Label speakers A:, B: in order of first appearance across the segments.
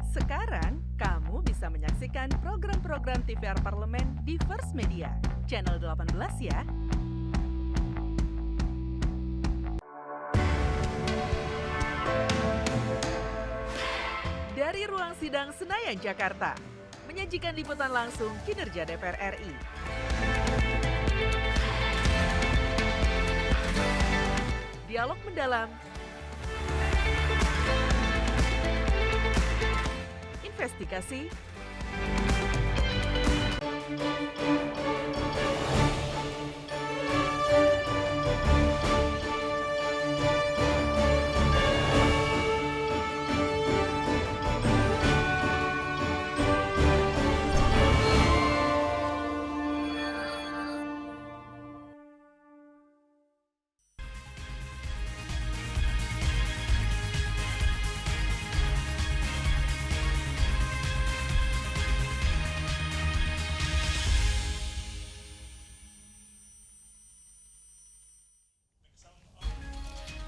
A: Sekarang, kamu bisa menyaksikan program-program TVR Parlemen di First Media, channel 18 ya. Dari ruang sidang Senayan, Jakarta, menyajikan liputan langsung kinerja DPR RI. Dialog mendalam, investigasi,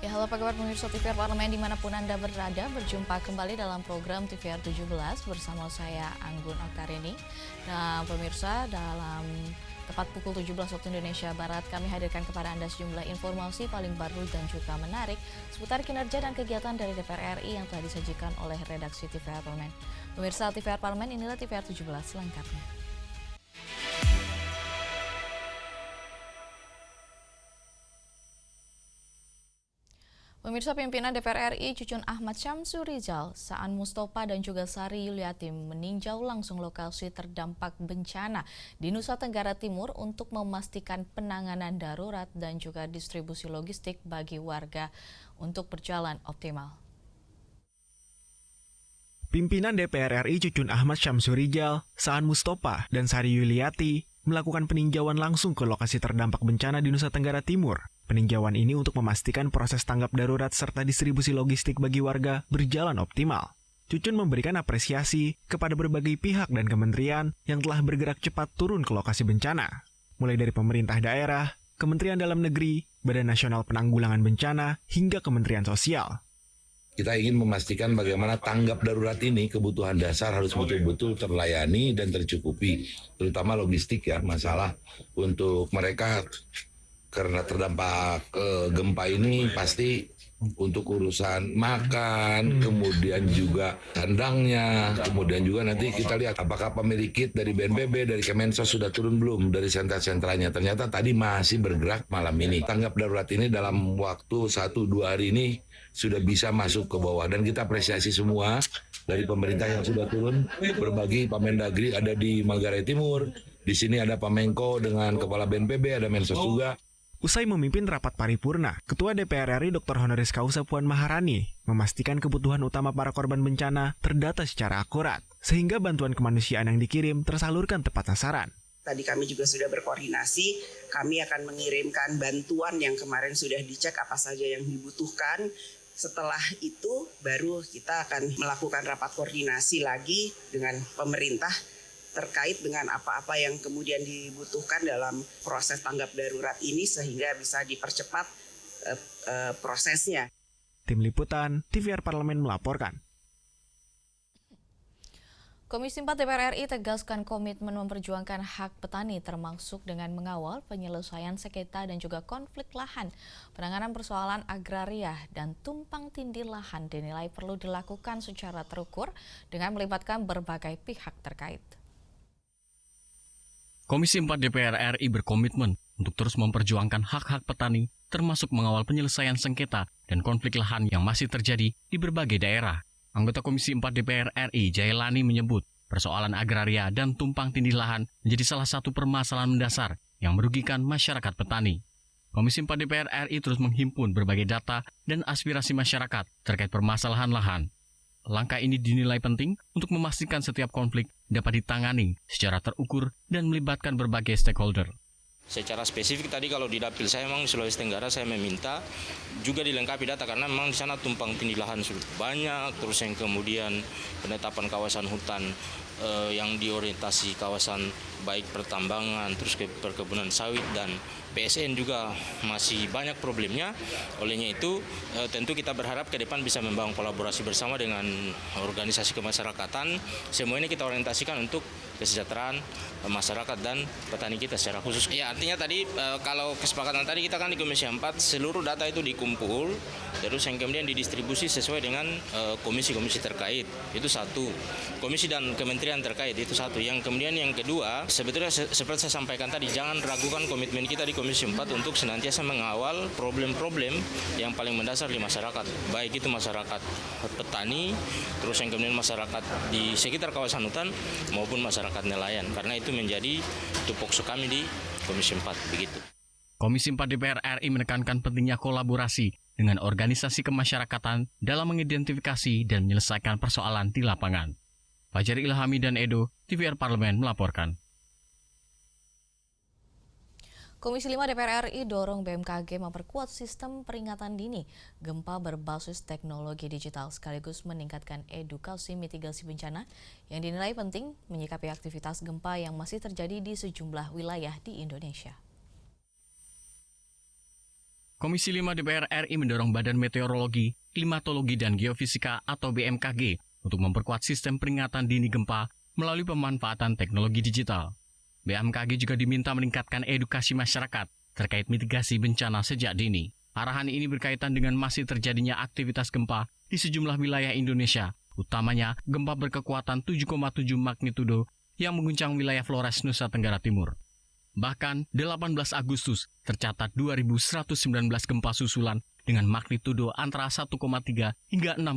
B: Ya, halo apa kabar pemirsa TVR Parlemen dimanapun Anda berada, berjumpa kembali dalam program TVR 17 bersama saya Anggun Oktarini. Nah pemirsa, dalam tepat pukul 17 waktu Indonesia Barat, kami hadirkan kepada Anda sejumlah informasi paling baru dan juga menarik seputar kinerja dan kegiatan dari DPR RI yang telah disajikan oleh redaksi TVR Parlemen. Pemirsa TVR Parlemen, inilah TVR 17 selengkapnya. Pemirsa, pimpinan DPR RI Cucun Ahmad Syamsurijal, Saan Mustopa dan juga Sari Yuliati meninjau langsung lokasi terdampak bencana di Nusa Tenggara Timur untuk memastikan penanganan darurat dan juga distribusi logistik bagi warga untuk berjalan optimal.
C: Pimpinan DPR RI Cucun Ahmad Syamsurijal, Saan Mustopa, dan Sari Yuliati melakukan peninjauan langsung ke lokasi terdampak bencana di Nusa Tenggara Timur. Peninjauan ini untuk memastikan proses tanggap darurat serta distribusi logistik bagi warga berjalan optimal. Cucun memberikan apresiasi kepada berbagai pihak dan kementerian yang telah bergerak cepat turun ke lokasi bencana. Mulai dari pemerintah daerah, Kementerian Dalam Negeri, Badan Nasional Penanggulangan Bencana, hingga Kementerian Sosial.
D: Kita ingin memastikan bagaimana tanggap darurat ini, kebutuhan dasar harus betul-betul terlayani dan tercukupi, terutama logistik ya, masalah untuk mereka karena terdampak gempa ini pasti untuk urusan makan, kemudian juga kandangnya, kemudian juga nanti kita lihat apakah pemilik kit dari BNPB, dari Kemensos sudah turun belum dari sentra-sentranya. Ternyata tadi masih bergerak malam ini. Tanggap darurat ini dalam waktu 1-2 hari ini sudah bisa masuk ke bawah dan kita apresiasi semua dari pemerintah yang sudah turun berbagi. Pak Mendagri ada di Manggarai Timur, di sini ada Pak Menko dengan Kepala BNPB, ada Mensos juga.
C: Usai memimpin rapat paripurna, Ketua DPR RI Dr. Honoris Causa Puan Maharani memastikan kebutuhan utama para korban bencana terdata secara akurat, sehingga bantuan kemanusiaan yang dikirim tersalurkan tepat sasaran.
E: Tadi kami juga sudah berkoordinasi, kami akan mengirimkan bantuan yang kemarin sudah dicek apa saja yang dibutuhkan. Setelah itu baru kita akan melakukan rapat koordinasi lagi dengan pemerintah terkait dengan apa-apa yang kemudian dibutuhkan dalam proses tanggap darurat ini sehingga bisa dipercepat prosesnya.
C: Tim Liputan, TVR Parlemen melaporkan.
B: Komisi 4 DPR RI tegaskan komitmen memperjuangkan hak petani termasuk dengan mengawal penyelesaian sengketa dan juga konflik lahan. Penanganan persoalan agraria dan tumpang tindih lahan dinilai perlu dilakukan secara terukur dengan melibatkan berbagai pihak terkait.
F: Komisi 4 DPR RI berkomitmen untuk terus memperjuangkan hak-hak petani, termasuk mengawal penyelesaian sengketa dan konflik lahan yang masih terjadi di berbagai daerah. Anggota Komisi 4 DPR RI Jailani menyebut persoalan agraria dan tumpang tindih lahan menjadi salah satu permasalahan mendasar yang merugikan masyarakat petani. Komisi 4 DPR RI terus menghimpun berbagai data dan aspirasi masyarakat terkait permasalahan lahan. Langkah ini dinilai penting untuk memastikan setiap konflik dapat ditangani secara terukur dan melibatkan berbagai stakeholder.
G: Secara spesifik tadi kalau di dapil saya memang di Sulawesi Tenggara saya meminta juga dilengkapi data karena memang di sana tumpang tindih lahan sudah banyak, terus yang kemudian penetapan kawasan hutan yang diorientasi kawasan baik pertambangan, terus ke perkebunan sawit dan PSN juga masih banyak problemnya. Olehnya itu tentu kita berharap ke depan bisa membangun kolaborasi bersama dengan organisasi kemasyarakatan. Semua ini kita orientasikan untuk kesejahteraan masyarakat dan petani kita secara khusus. Ya, artinya tadi kalau kesepakatan tadi kita kan di Komisi 4 seluruh data itu dikumpul terus yang kemudian didistribusi sesuai dengan komisi-komisi terkait. Itu satu. Komisi dan kementerian terkait itu satu. Yang kemudian yang kedua, sebetulnya seperti saya sampaikan tadi, jangan ragukan komitmen kita di Komisi 4 untuk senantiasa mengawal problem-problem yang paling mendasar di masyarakat. Baik itu masyarakat petani, terus yang kemudian masyarakat di sekitar kawasan hutan maupun masyarakat nelayan, karena itu menjadi tupoksi kami di Komisi 4 begitu.
F: Komisi 4 DPR RI menekankan pentingnya kolaborasi dengan organisasi kemasyarakatan dalam mengidentifikasi dan menyelesaikan persoalan di lapangan. Fajar Ilhami dan Edo, TVR Parlemen melaporkan.
B: Komisi 5 DPR RI dorong BMKG memperkuat sistem peringatan dini gempa berbasis teknologi digital sekaligus meningkatkan edukasi mitigasi bencana yang dinilai penting menyikapi aktivitas gempa yang masih terjadi di sejumlah wilayah di Indonesia.
F: Komisi 5 DPR RI mendorong Badan Meteorologi, Klimatologi dan Geofisika atau BMKG untuk memperkuat sistem peringatan dini gempa melalui pemanfaatan teknologi digital. BMKG juga diminta meningkatkan edukasi masyarakat terkait mitigasi bencana sejak dini. Arahan ini berkaitan dengan masih terjadinya aktivitas gempa di sejumlah wilayah Indonesia, utamanya gempa berkekuatan 7,7 magnitudo yang mengguncang wilayah Flores, Nusa Tenggara Timur. Bahkan 18 Agustus tercatat 2.119 gempa susulan dengan magnitudo antara 1,3 hingga 6,2.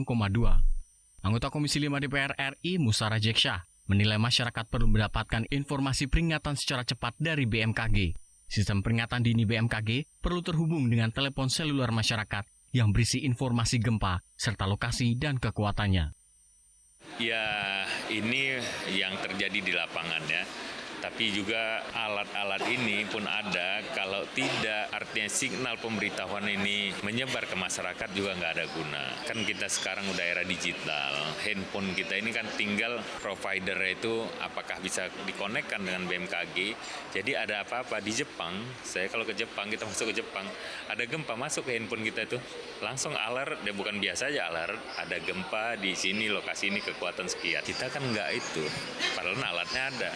F: Anggota Komisi 5 DPR RI Musa Rajeksyah menilai masyarakat perlu mendapatkan informasi peringatan secara cepat dari BMKG. Sistem peringatan dini BMKG perlu terhubung dengan telepon seluler masyarakat yang berisi informasi gempa serta lokasi dan kekuatannya.
H: Ya, ini yang terjadi di lapangan ya. Tapi juga alat-alat ini pun ada, kalau tidak artinya signal pemberitahuan ini menyebar ke masyarakat juga nggak ada guna. Kan kita sekarang udah era digital, handphone kita ini kan tinggal provider itu apakah bisa dikonekkan dengan BMKG. Jadi ada apa-apa di Jepang, saya kalau ke Jepang, kita masuk ke Jepang, ada gempa masuk ke handphone kita itu, langsung alert, dia bukan biasa aja alert, ada gempa di sini, lokasi ini kekuatan sekian. Kita kan nggak itu, padahal alatnya ada.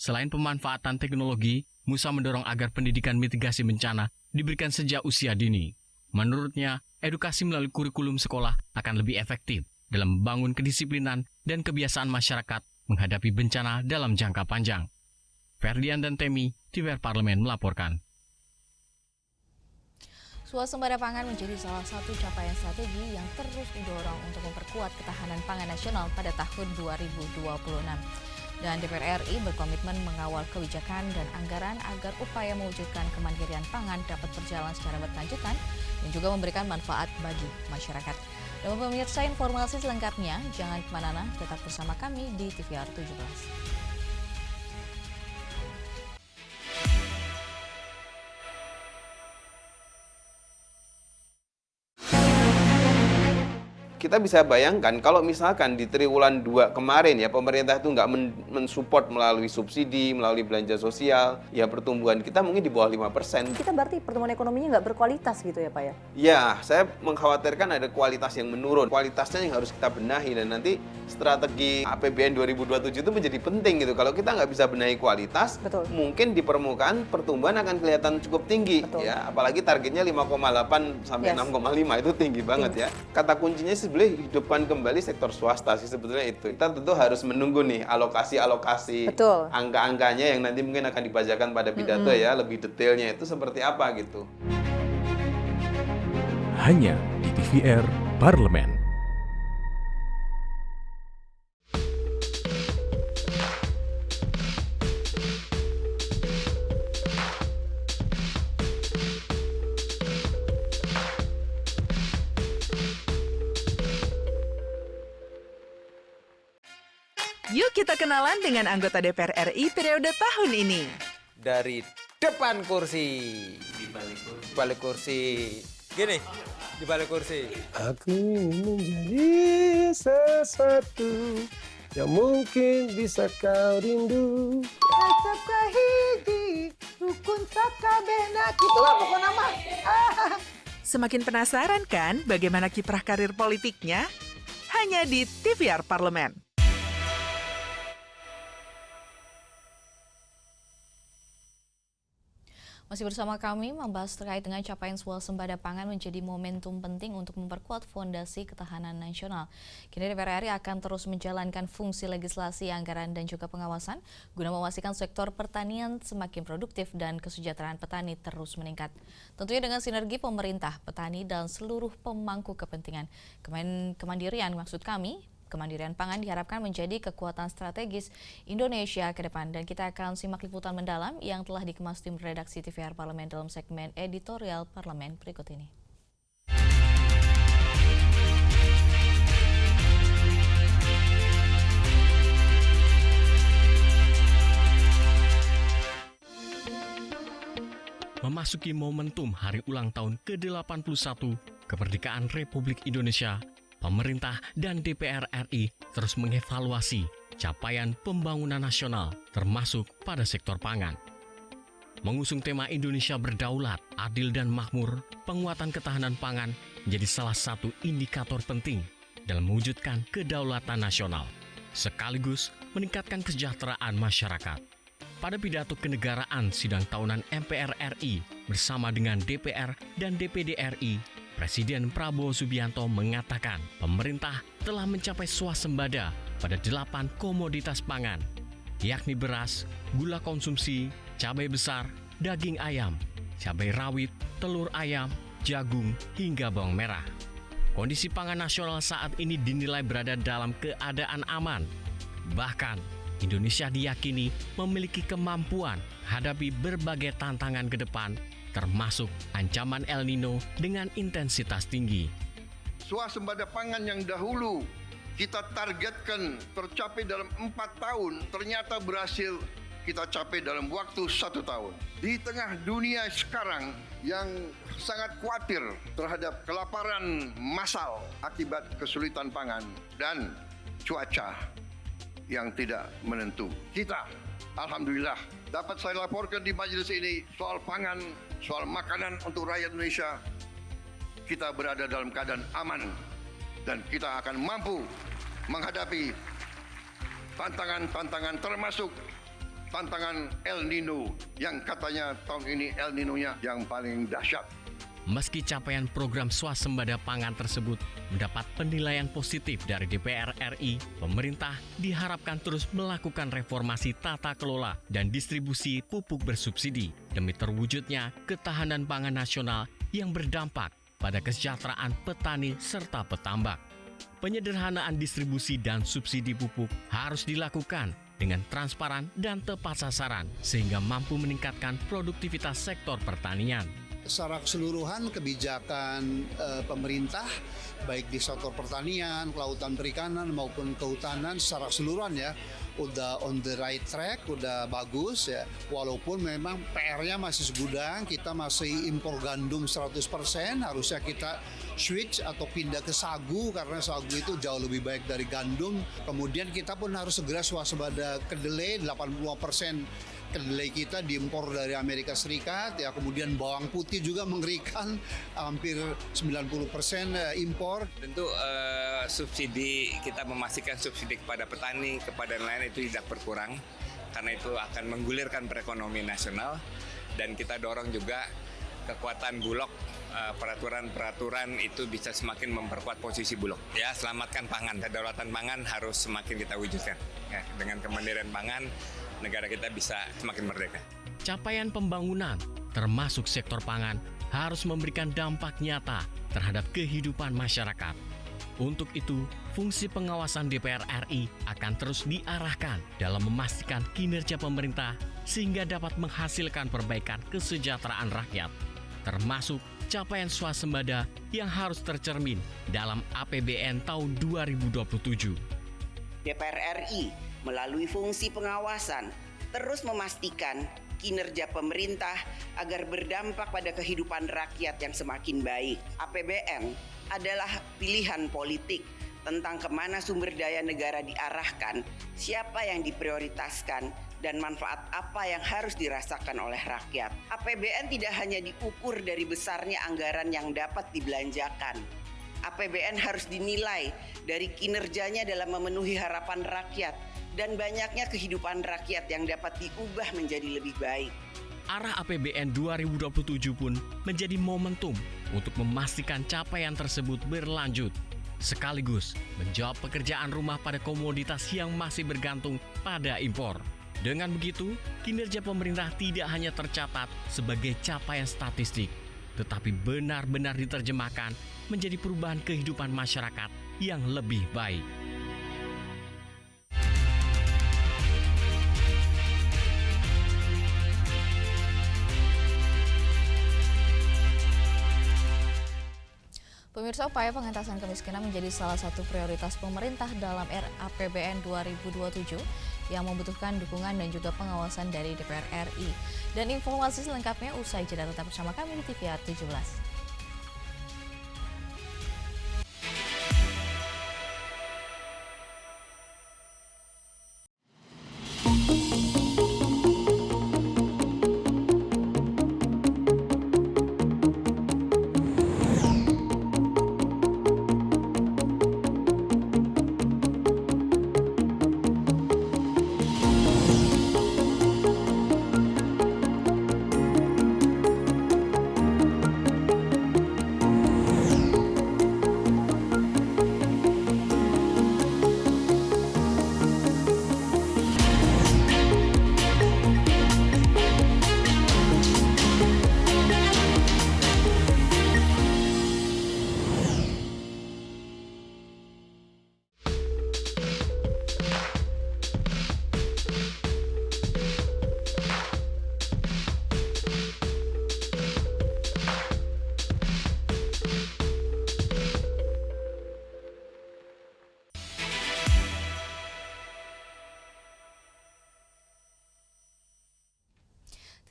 F: Selain pemanfaatan teknologi, Musa mendorong agar pendidikan mitigasi bencana diberikan sejak usia dini. Menurutnya, edukasi melalui kurikulum sekolah akan lebih efektif dalam membangun kedisiplinan dan kebiasaan masyarakat menghadapi bencana dalam jangka panjang. Ferdian dan Temi, TVR Parlemen melaporkan.
B: Swasembada pangan menjadi salah satu capaian strategi yang terus didorong untuk memperkuat ketahanan pangan nasional pada tahun 2026. Dan DPR RI berkomitmen mengawal kebijakan dan anggaran agar upaya mewujudkan kemandirian pangan dapat berjalan secara berkelanjutan dan juga memberikan manfaat bagi masyarakat. Dan pemirsa, informasi selengkapnya jangan kemana-mana, tetap bersama kami di TVR 17.
I: Kita bisa bayangkan kalau misalkan di triwulan 2 kemarin ya pemerintah itu nggak mensupport melalui subsidi, melalui belanja sosial, ya pertumbuhan kita mungkin di bawah 5%.
J: Kita berarti pertumbuhan ekonominya nggak berkualitas gitu ya Pak ya?
I: Ya, saya mengkhawatirkan ada kualitas yang menurun. Kualitasnya yang harus kita benahi dan nanti strategi APBN 2027 itu menjadi penting gitu. Kalau kita nggak bisa benahi kualitas,
J: betul,
I: mungkin di permukaan pertumbuhan akan kelihatan cukup tinggi. Betul. Ya, apalagi targetnya 5,8 sampai 6,5 itu tinggi banget ya. Kata kuncinya sebenarnya hidupkan kembali sektor swasta sih sebetulnya itu. Kita tentu harus menunggu nih alokasi-alokasi, angka-angkanya yang nanti mungkin akan dibacakan pada pidato ya, lebih detailnya itu seperti apa gitu.
K: Hanya di TVR Parlemen.
A: Yuk kita kenalan dengan anggota DPR RI periode tahun ini.
L: Dari depan kursi. Di balik kursi. Gini, di balik kursi.
M: Aku ingin menjadi sesuatu yang mungkin bisa kau rindu.
N: Tetapkah hiji
M: rukun sakabehna gitulah pokoknya mah.
A: Semakin penasaran kan bagaimana kiprah karir politiknya? Hanya di TVR Parlemen.
B: Masih bersama kami membahas terkait dengan capaian swasembada pangan menjadi momentum penting untuk memperkuat fondasi ketahanan nasional. Kini DPR RI akan terus menjalankan fungsi legislasi, anggaran, dan juga pengawasan guna memastikan sektor pertanian semakin produktif dan kesejahteraan petani terus meningkat. Tentunya dengan sinergi pemerintah, petani, dan seluruh pemangku kepentingan. Kemandirian maksud kami, kemandirian pangan diharapkan menjadi kekuatan strategis Indonesia ke depan. Dan kita akan simak liputan mendalam yang telah dikemas tim redaksi TVR Parlemen dalam segmen editorial Parlemen berikut ini.
F: Memasuki momentum hari ulang tahun ke-81 kemerdekaan Republik Indonesia, pemerintah dan DPR RI terus mengevaluasi capaian pembangunan nasional termasuk pada sektor pangan. Mengusung tema Indonesia berdaulat, adil dan makmur, penguatan ketahanan pangan menjadi salah satu indikator penting dalam mewujudkan kedaulatan nasional, sekaligus meningkatkan kesejahteraan masyarakat. Pada pidato kenegaraan sidang tahunan MPR RI bersama dengan DPR dan DPD RI, Presiden Prabowo Subianto mengatakan pemerintah telah mencapai swasembada pada 8 komoditas pangan, yakni beras, gula konsumsi, cabai besar, daging ayam, cabai rawit, telur ayam, jagung, hingga bawang merah. Kondisi pangan nasional saat ini dinilai berada dalam keadaan aman. Bahkan, Indonesia diyakini memiliki kemampuan hadapi berbagai tantangan ke depan, termasuk ancaman El Nino dengan intensitas tinggi.
N: Swasembada pangan yang dahulu kita targetkan tercapai dalam 4 tahun, ternyata berhasil kita capai dalam waktu 1 tahun. Di tengah dunia sekarang yang sangat khawatir terhadap kelaparan massal akibat kesulitan pangan dan cuaca yang tidak menentu, kita alhamdulillah dapat saya laporkan di majelis ini soal pangan, soal makanan untuk rakyat Indonesia, kita berada dalam keadaan aman dan kita akan mampu menghadapi tantangan-tantangan termasuk tantangan El Nino yang katanya tahun ini El Nino-nya yang paling dahsyat.
F: Meski capaian program swasembada pangan tersebut mendapat penilaian positif dari DPR RI, pemerintah diharapkan terus melakukan reformasi tata kelola dan distribusi pupuk bersubsidi demi terwujudnya ketahanan pangan nasional yang berdampak pada kesejahteraan petani serta petambak. Penyederhanaan distribusi dan subsidi pupuk harus dilakukan dengan transparan dan tepat sasaran sehingga mampu meningkatkan produktivitas sektor pertanian.
O: Secara keseluruhan kebijakan pemerintah baik di sektor pertanian, kelautan perikanan maupun kehutanan secara keseluruhan ya udah on the right track, udah bagus ya. Walaupun memang PR-nya masih segudang, kita masih impor gandum 100%, harusnya kita switch atau pindah ke sagu karena sagu itu jauh lebih baik dari gandum. Kemudian kita pun harus segera swasembada kedelai, 85% kedelai kita diimpor dari Amerika Serikat ya, kemudian bawang putih juga mengerikan, hampir 90% impor.
P: Tentu subsidi, kita memastikan subsidi kepada petani, kepada nelayan itu tidak berkurang karena itu akan menggulirkan perekonomian nasional, dan kita dorong juga kekuatan Bulog, peraturan-peraturan itu bisa semakin memperkuat posisi Bulog. Ya, selamatkan pangan, kedaulatan pangan harus semakin kita wujudkan. Ya, dengan kemandirian pangan, negara kita bisa semakin merdeka.
F: Capaian pembangunan, termasuk sektor pangan, harus memberikan dampak nyata terhadap kehidupan masyarakat. Untuk itu, fungsi pengawasan DPR RI akan terus diarahkan dalam memastikan kinerja pemerintah sehingga dapat menghasilkan perbaikan kesejahteraan rakyat, termasuk capaian swasembada yang harus tercermin dalam APBN tahun 2027.
E: DPR RI melalui fungsi pengawasan terus memastikan kinerja pemerintah agar berdampak pada kehidupan rakyat yang semakin baik. APBN adalah pilihan politik tentang kemana sumber daya negara diarahkan, siapa yang diprioritaskan, dan manfaat apa yang harus dirasakan oleh rakyat. APBN tidak hanya diukur dari besarnya anggaran yang dapat dibelanjakan. APBN harus dinilai dari kinerjanya dalam memenuhi harapan rakyat dan banyaknya kehidupan rakyat yang dapat diubah menjadi lebih baik.
F: Arah APBN 2027 pun menjadi momentum untuk memastikan capaian tersebut berlanjut, sekaligus menjawab pekerjaan rumah pada komoditas yang masih bergantung pada impor. Dengan begitu, kinerja pemerintah tidak hanya tercatat sebagai capaian statistik, tetapi benar-benar diterjemahkan menjadi perubahan kehidupan masyarakat yang lebih baik.
B: Pemirsa, upaya pengentasan kemiskinan menjadi salah satu prioritas pemerintah dalam RAPBN 2027 yang membutuhkan dukungan dan juga pengawasan dari DPR RI. Dan informasi selengkapnya usai jeda, tetap bersama kami di TVR 17.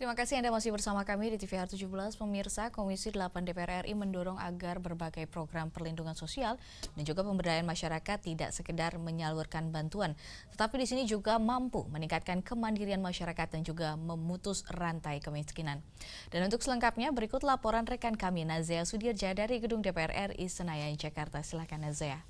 B: Terima kasih Anda masih bersama kami di TVR 17. Pemirsa, Komisi 8 DPR RI mendorong agar berbagai program perlindungan sosial dan juga pemberdayaan masyarakat tidak sekedar menyalurkan bantuan, tetapi di sini juga mampu meningkatkan kemandirian masyarakat dan juga memutus rantai kemiskinan. Dan untuk selengkapnya, berikut laporan rekan kami Nazea Sudirja dari Gedung DPR RI Senayan, Jakarta. Silakan Nazea.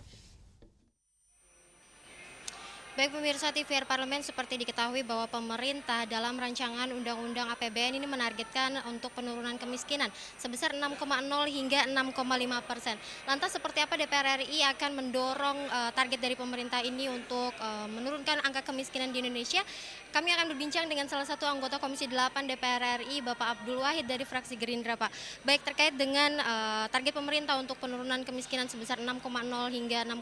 Q: Baik pemirsa TVR Parlemen, seperti diketahui bahwa pemerintah dalam rancangan Undang-Undang APBN ini menargetkan untuk penurunan kemiskinan sebesar 6,0 hingga 6,5%. Lantas seperti apa DPR RI akan mendorong target dari pemerintah ini untuk menurunkan angka kemiskinan di Indonesia? Kami akan berbincang dengan salah satu anggota Komisi 8 DPR RI, Bapak Abdul Wahid dari fraksi Gerindra, Pak. Baik, terkait dengan target pemerintah untuk penurunan kemiskinan sebesar 6,0 hingga 6,5%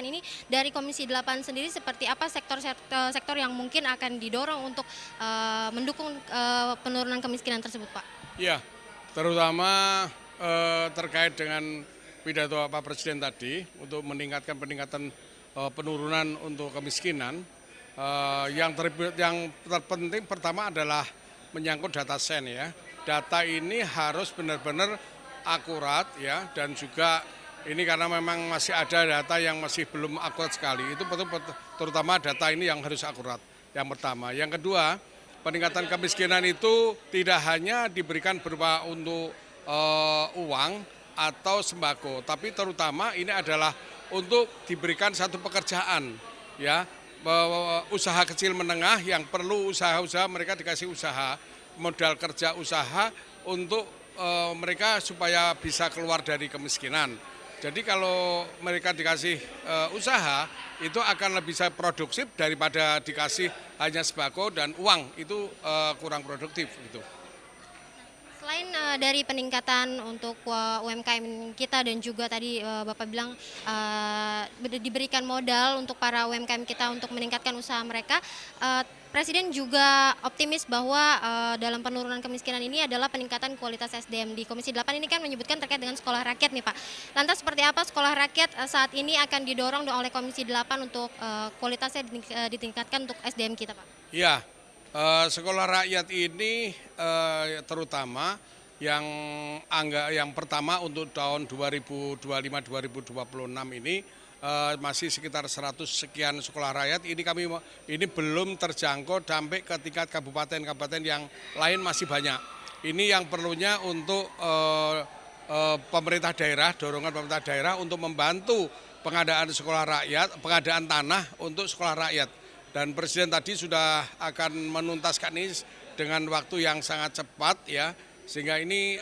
Q: ini, dari Komisi 8 sendiri seperti apa sektor yang mungkin akan didorong untuk mendukung penurunan kemiskinan tersebut, Pak? Ya, terutama terkait dengan pidato Pak Presiden tadi untuk meningkatkan penurunan untuk kemiskinan. Yang terpenting pertama adalah menyangkut data sen ya. Data ini harus benar-benar akurat ya, dan juga ini karena memang masih ada data yang masih belum akurat sekali. Itu terutama data ini yang harus akurat. Yang pertama, yang kedua, peningkatan kemiskinan itu tidak hanya diberikan berupa untuk uang atau sembako, tapi terutama ini adalah untuk diberikan satu pekerjaan ya. Usaha kecil menengah yang perlu usaha-usaha, mereka dikasih usaha, modal kerja usaha untuk mereka supaya bisa keluar dari kemiskinan. Jadi kalau mereka dikasih usaha, itu akan lebih produktif daripada dikasih hanya sembako dan uang, itu kurang produktif gitu. Selain dari peningkatan untuk UMKM kita dan juga tadi Bapak bilang diberikan modal untuk para UMKM kita untuk meningkatkan usaha mereka, Presiden juga optimis bahwa dalam penurunan kemiskinan ini adalah peningkatan kualitas SDM. Di Komisi 8 ini kan menyebutkan terkait dengan sekolah rakyat nih Pak. Lantas seperti apa sekolah rakyat saat ini akan didorong oleh Komisi 8 untuk kualitasnya ditingkatkan untuk SDM kita Pak? Iya. Sekolah rakyat ini terutama yang pertama untuk tahun 2025-2026 ini
R: masih sekitar 100 sekian sekolah rakyat. Ini belum terjangkau sampai ke tingkat kabupaten-kabupaten yang lain masih banyak. Ini yang perlunya untuk pemerintah daerah, dorongan pemerintah daerah untuk membantu pengadaan sekolah rakyat, pengadaan tanah untuk sekolah rakyat. Dan Presiden tadi sudah akan menuntaskan ini dengan waktu yang sangat cepat ya. Sehingga ini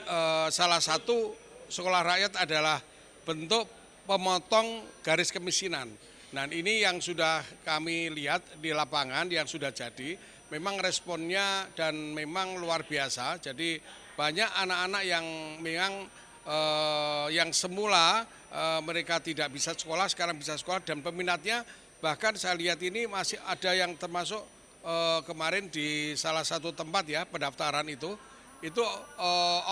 R: salah satu sekolah rakyat adalah bentuk pemotong garis kemiskinan. Nah ini yang sudah kami lihat di lapangan yang sudah jadi, memang responnya dan memang luar biasa. Jadi banyak anak-anak yang memang yang semula mereka tidak bisa sekolah, sekarang bisa sekolah dan peminatnya bahkan saya lihat ini masih ada yang termasuk kemarin di salah satu tempat ya pendaftaran itu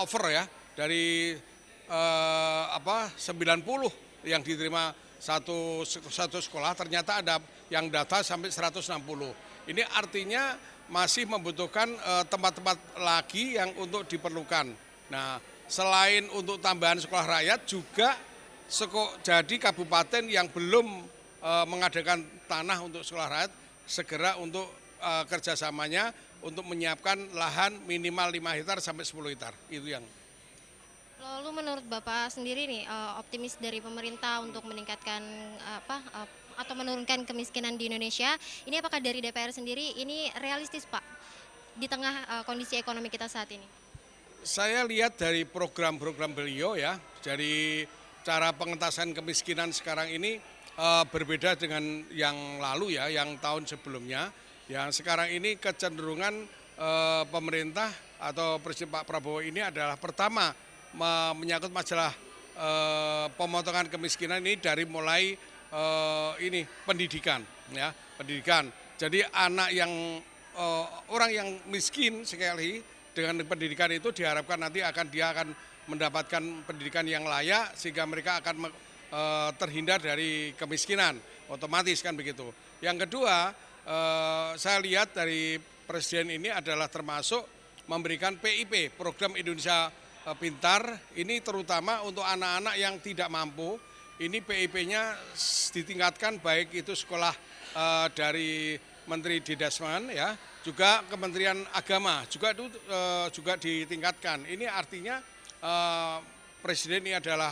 R: over ya dari 90 yang diterima satu sekolah ternyata ada yang data sampai 160. Ini artinya masih membutuhkan tempat-tempat lagi yang untuk diperlukan. Nah, selain untuk tambahan sekolah rakyat juga jadi kabupaten yang belum mengadakan tanah untuk sekolah rakyat segera untuk kerjasamanya untuk menyiapkan lahan minimal 5 hektar sampai 10 hektar. Itu yang.
Q: Lalu menurut Bapak sendiri nih optimis dari pemerintah untuk meningkatkan atau menurunkan kemiskinan di Indonesia, ini apakah dari DPR sendiri ini realistis Pak di tengah kondisi ekonomi kita saat ini?
R: Saya lihat dari program-program beliau ya, dari cara pengentasan kemiskinan sekarang ini berbeda dengan yang lalu ya, yang tahun sebelumnya. Yang sekarang ini kecenderungan pemerintah atau Presiden Pak Prabowo ini adalah pertama menyangkut masalah pemotongan kemiskinan ini dari mulai pendidikan ya, pendidikan. Jadi anak yang orang yang miskin sekali dengan pendidikan itu diharapkan nanti dia akan mendapatkan pendidikan yang layak sehingga mereka akan terhindar dari kemiskinan, otomatis kan begitu. Yang kedua, saya lihat dari Presiden ini adalah termasuk memberikan PIP, Program Indonesia Pintar, ini terutama untuk anak-anak yang tidak mampu. Ini PIP-nya ditingkatkan baik itu sekolah dari Menteri Didasman ya, juga Kementerian Agama juga ditingkatkan. Ini artinya Presiden ini adalah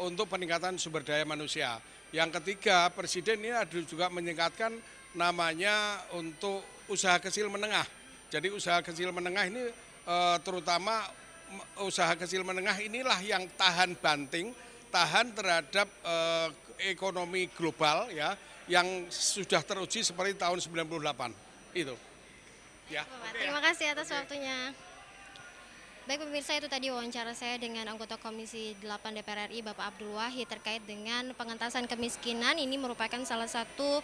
R: untuk peningkatan sumber daya manusia. Yang ketiga, Presiden ini juga meningkatkan namanya untuk usaha kecil menengah. Jadi usaha kecil menengah ini terutama usaha kecil menengah inilah yang tahan banting, tahan terhadap ekonomi global ya, yang sudah teruji seperti tahun 98 itu. Ya.
Q: Terima kasih atas waktunya. Baik pemirsa, itu tadi wawancara saya dengan anggota Komisi 8 DPR RI Bapak Abdul Wahid terkait dengan pengentasan kemiskinan. Ini merupakan salah satu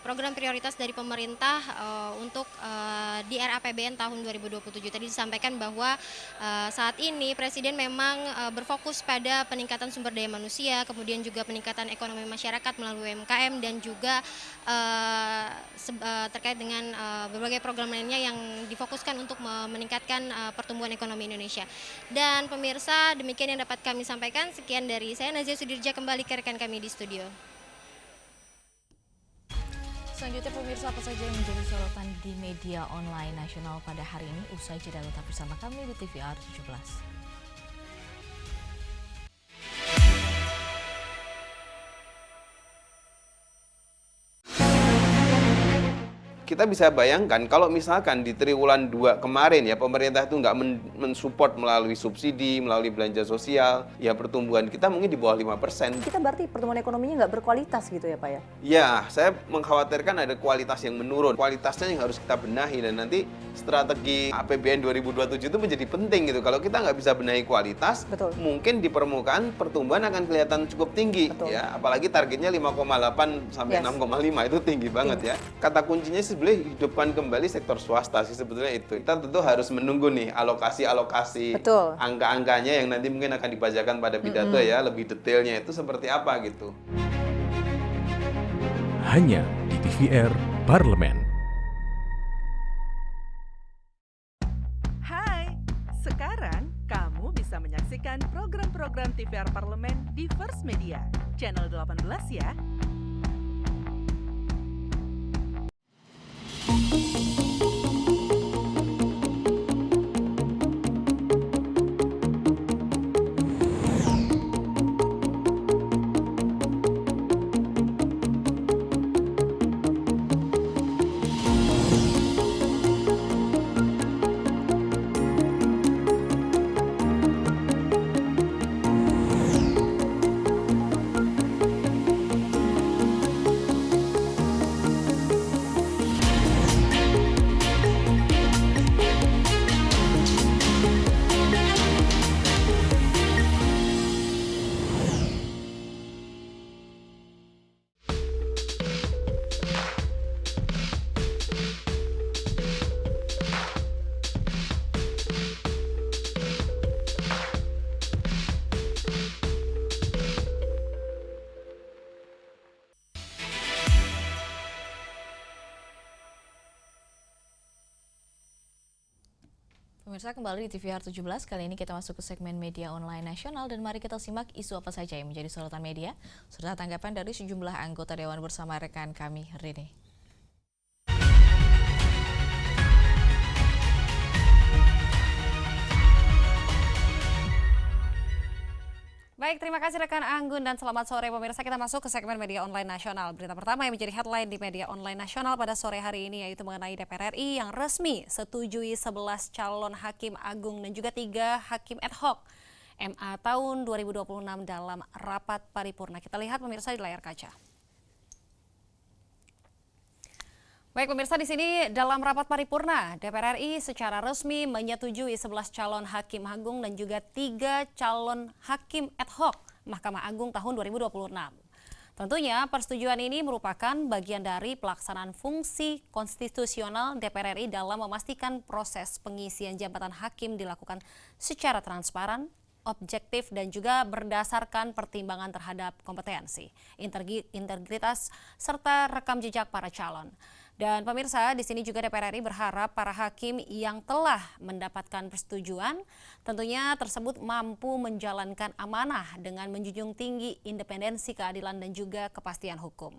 Q: program prioritas dari pemerintah untuk di RAPBN tahun 2027. Tadi disampaikan bahwa saat ini Presiden memang berfokus pada peningkatan sumber daya manusia, kemudian juga peningkatan ekonomi masyarakat melalui UMKM dan juga terkait dengan berbagai program lainnya yang difokuskan untuk meningkatkan pertumbuhan ekonomi Indonesia. Dan pemirsa, demikian yang dapat kami sampaikan. Sekian dari saya, Nazia Sudirja, kembali ke rekan kami di studio.
B: Selanjutnya pemirsa, apa saja yang menjadi sorotan di media online nasional pada hari ini? Usai jeda tetap bersama kami di TVR 17.
I: Kita bisa bayangkan kalau misalkan di triwulan 2 kemarin ya pemerintah itu nggak mensupport melalui subsidi, melalui belanja sosial, ya pertumbuhan kita mungkin di bawah 5%.
J: Kita berarti pertumbuhan ekonominya nggak berkualitas gitu ya Pak ya?
I: Ya, saya mengkhawatirkan ada kualitas yang menurun. Kualitasnya yang harus kita benahi dan nanti strategi APBN 2027 itu menjadi penting gitu. Kalau kita nggak bisa benahi kualitas, mungkin di permukaan pertumbuhan akan kelihatan cukup tinggi. Ya, apalagi targetnya 5,8 sampai 6,5 itu tinggi banget ya. Kata kuncinya sih sebenarnya hidupkan kembali sektor swasta sih sebetulnya itu. Kita tentu harus menunggu nih alokasi-alokasi angka-angkanya yang nanti mungkin akan dibacakan pada pidato ya, lebih detailnya itu seperti apa gitu.
K: Hanya di TVR Parlemen.
A: Hai, sekarang kamu bisa menyaksikan program-program TVR Parlemen di First Media, channel 18 ya.
B: Pemirsa, kembali di TVR 17, kali ini kita masuk ke segmen media online nasional dan mari kita simak isu apa saja yang menjadi sorotan media serta tanggapan dari sejumlah anggota Dewan bersama rekan kami Rini.
S: Baik, terima kasih rekan Anggun dan selamat sore pemirsa. Kita masuk ke segmen media online nasional. Berita pertama yang menjadi headline di media online nasional pada sore hari ini yaitu mengenai DPR RI yang resmi setujui 11 calon hakim agung dan juga 3 hakim ad hoc MA tahun 2026 dalam rapat paripurna. Kita lihat pemirsa di layar kaca. Baik pemirsa, di sini dalam rapat paripurna DPR RI secara resmi menyetujui 11 calon hakim agung dan juga 3 calon hakim ad hoc Mahkamah Agung tahun 2026. Tentunya persetujuan ini merupakan bagian dari pelaksanaan fungsi konstitusional DPR RI dalam memastikan proses pengisian jabatan hakim dilakukan secara transparan, objektif dan juga berdasarkan pertimbangan terhadap kompetensi, integritas serta rekam jejak para calon. Dan pemirsa, di sini juga DPR RI berharap para hakim yang telah mendapatkan persetujuan tentunya tersebut mampu menjalankan amanah dengan menjunjung tinggi independensi keadilan dan juga kepastian hukum.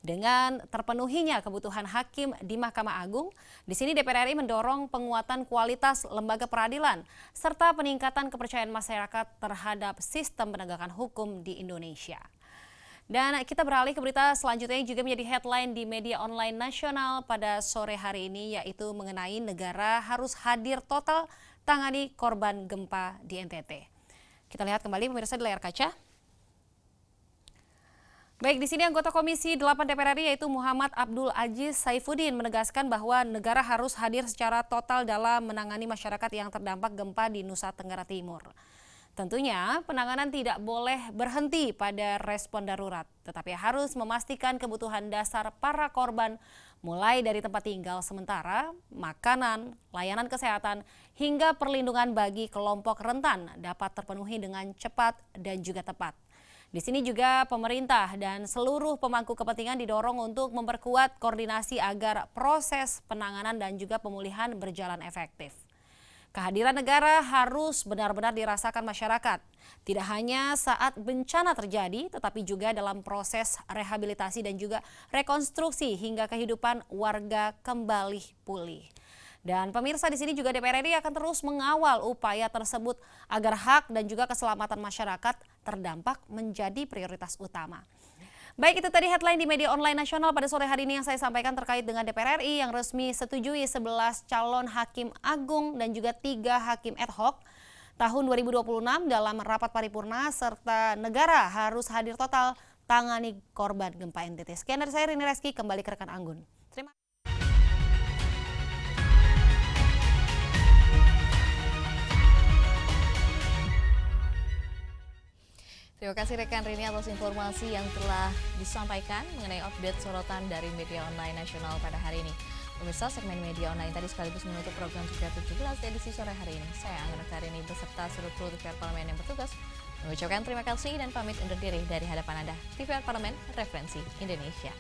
S: Dengan terpenuhinya kebutuhan hakim di Mahkamah Agung, di sini DPR RI mendorong penguatan kualitas lembaga peradilan serta peningkatan kepercayaan masyarakat terhadap sistem penegakan hukum di Indonesia. Dan kita beralih ke berita selanjutnya yang juga menjadi headline di media online nasional pada sore hari ini yaitu mengenai negara harus hadir total tangani korban gempa di NTT. Kita lihat kembali pemirsa di layar kaca. Baik, di sini anggota Komisi 8 DPR RI yaitu Muhammad Abdul Aziz Saifuddin menegaskan bahwa negara harus hadir secara total dalam menangani masyarakat yang terdampak gempa di Nusa Tenggara Timur. Tentunya penanganan tidak boleh berhenti pada respon darurat, tetapi harus memastikan kebutuhan dasar para korban mulai dari tempat tinggal sementara, makanan, layanan kesehatan, hingga perlindungan bagi kelompok rentan dapat terpenuhi dengan cepat dan juga tepat. Di sini juga pemerintah dan seluruh pemangku kepentingan didorong untuk memperkuat koordinasi agar proses penanganan dan juga pemulihan berjalan efektif. Kehadiran negara harus benar-benar dirasakan masyarakat, tidak hanya saat bencana terjadi, tetapi juga dalam proses rehabilitasi dan juga rekonstruksi hingga kehidupan warga kembali pulih. Dan pemirsa, di sini juga DPR RI akan terus mengawal upaya tersebut agar hak dan juga keselamatan masyarakat terdampak menjadi prioritas utama. Baik, itu tadi headline di media online nasional pada sore hari ini yang saya sampaikan terkait dengan DPR RI yang resmi setujui 11 calon hakim agung dan juga 3 hakim ad hoc tahun 2026 dalam rapat paripurna serta negara harus hadir total tangani korban gempa NTT. Sekian dari saya Rini Reski, kembali ke rekan Anggun. Terima kasih.
B: Terima kasih rekan Rini atas informasi yang telah disampaikan mengenai update sorotan dari media online nasional pada hari ini. Pemirsa, segmen media online tadi sekaligus menutup program TVR 17 edisi sore hari ini. Saya Anggun Okarini beserta seluruh kru TVR Parlemen yang bertugas mengucapkan terima kasih dan pamit undur diri dari hadapan Anda. TVR Parlemen, referensi Indonesia.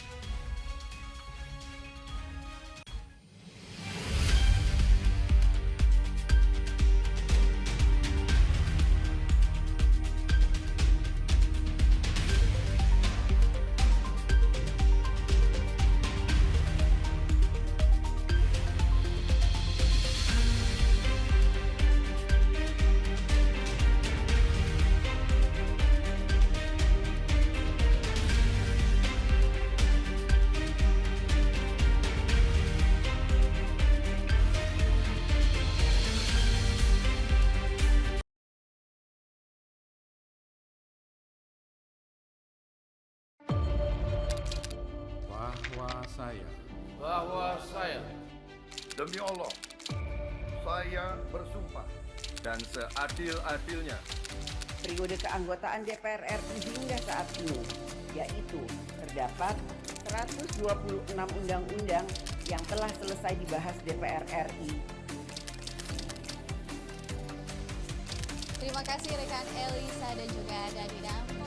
N: bahwa saya demi Allah saya bersumpah dan seadil-adilnya
E: periode keanggotaan DPR RI hingga saat ini, yaitu terdapat 126 undang-undang yang telah selesai dibahas DPR RI.
B: Terima kasih rekan Elisa dan juga Dadina.